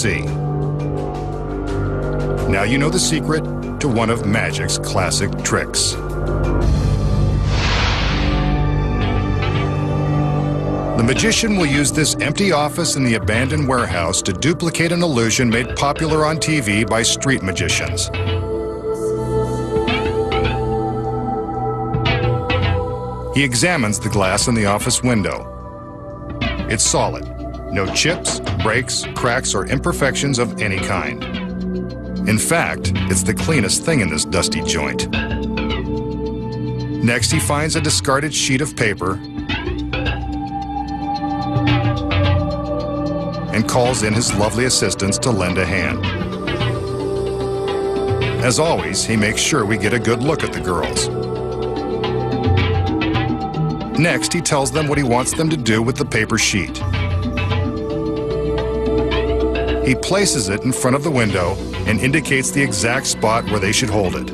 see. Now you know the secret to one of magic's classic tricks. The magician will use this empty office in the abandoned warehouse to duplicate an illusion made popular on TV by street magicians. He examines the glass in the office window. It's solid. No chips, breaks, cracks, or imperfections of any kind. In fact, it's the cleanest thing in this dusty joint. Next, he finds a discarded sheet of paper and calls in his lovely assistants to lend a hand. As always, he makes sure we get a good look at the girls. Next, he tells them what he wants them to do with the paper sheet. He places it in front of the window and indicates the exact spot where they should hold it.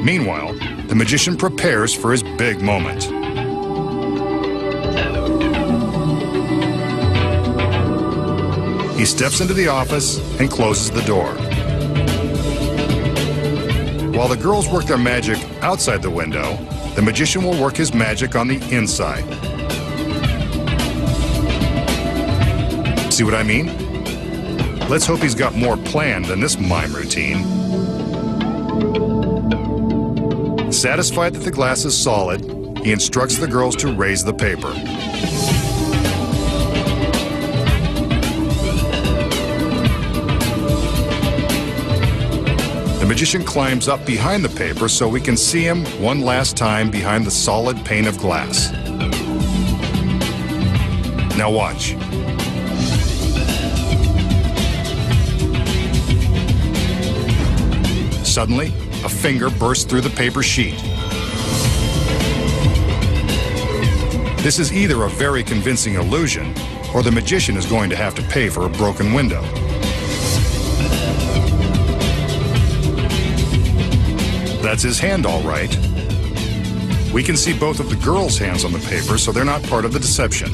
Meanwhile, the magician prepares for his big moment. He steps into the office and closes the door. While the girls work their magic outside the window, the magician will work his magic on the inside. See what I mean? Let's hope he's got more planned than this mime routine. Satisfied that the glass is solid, he instructs the girls to raise the paper. The magician climbs up behind the paper so we can see him one last time behind the solid pane of glass. Now watch. Suddenly, a finger bursts through the paper sheet. This is either a very convincing illusion, or the magician is going to have to pay for a broken window. That's his hand, all right. We can see both of the girls' hands on the paper, so they're not part of the deception.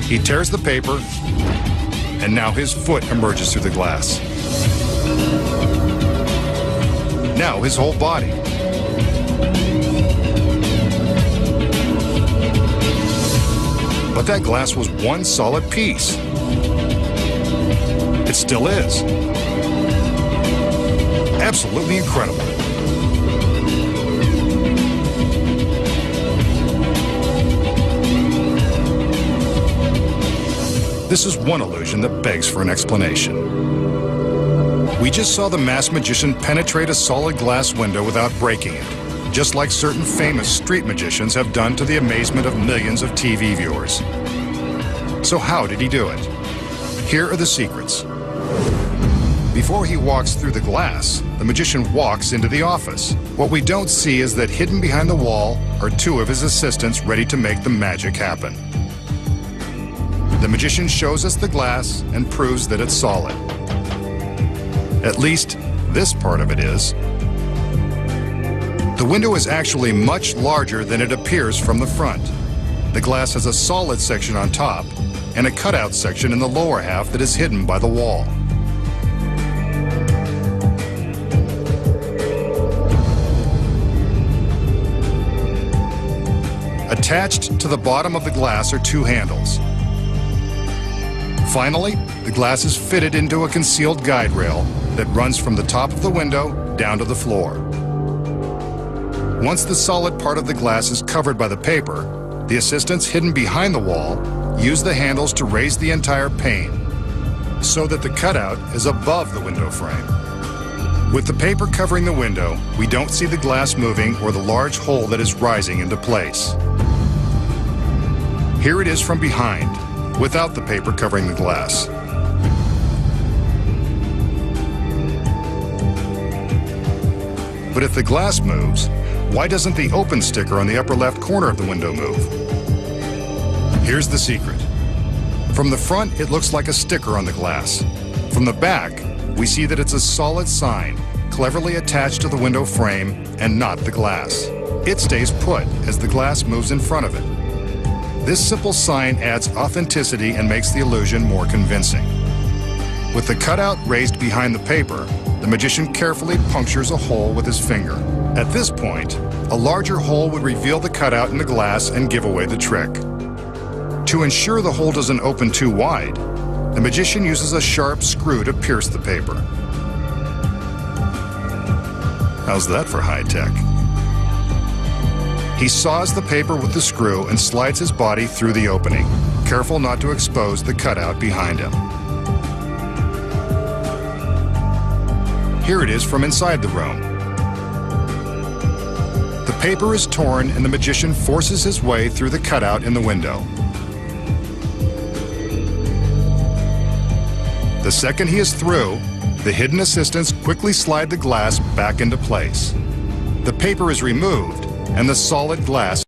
He tears the paper, and now his foot emerges through the glass. Now his whole body. But that glass was one solid piece. It still is. Absolutely incredible. This is one illusion that begs for an explanation. We just saw the masked magician penetrate a solid glass window without breaking it, just like certain famous street magicians have done to the amazement of millions of TV viewers. So how did he do it? Here are the secrets. Before he walks through the glass, the magician walks into the office. What we don't see is that hidden behind the wall are two of his assistants ready to make the magic happen. The magician shows us the glass and proves that it's solid. At least, this part of it is. The window is actually much larger than it appears from the front. The glass has a solid section on top and a cutout section in the lower half that is hidden by the wall. Attached to the bottom of the glass are two handles. Finally, the glass is fitted into a concealed guide rail that runs from the top of the window down to the floor. Once the solid part of the glass is covered by the paper, the assistants hidden behind the wall use the handles to raise the entire pane so that the cutout is above the window frame. With the paper covering the window, we don't see the glass moving or the large hole that is rising into place. Here it is from behind, without the paper covering the glass. But if the glass moves, why doesn't the open sticker on the upper left corner of the window move? Here's the secret. From the front, it looks like a sticker on the glass. From the back, we see that it's a solid sign, cleverly attached to the window frame and not the glass. It stays put as the glass moves in front of it. This simple sign adds authenticity and makes the illusion more convincing. With the cutout raised behind the paper, the magician carefully punctures a hole with his finger. At this point, a larger hole would reveal the cutout in the glass and give away the trick. To ensure the hole doesn't open too wide, the magician uses a sharp screw to pierce the paper. How's that for high tech? He saws the paper with the screw and slides his body through the opening, careful not to expose the cutout behind him. Here it is from inside the room. The paper is torn and the magician forces his way through the cutout in the window. The second he is through, the hidden assistants quickly slide the glass back into place. The paper is removed and the solid glass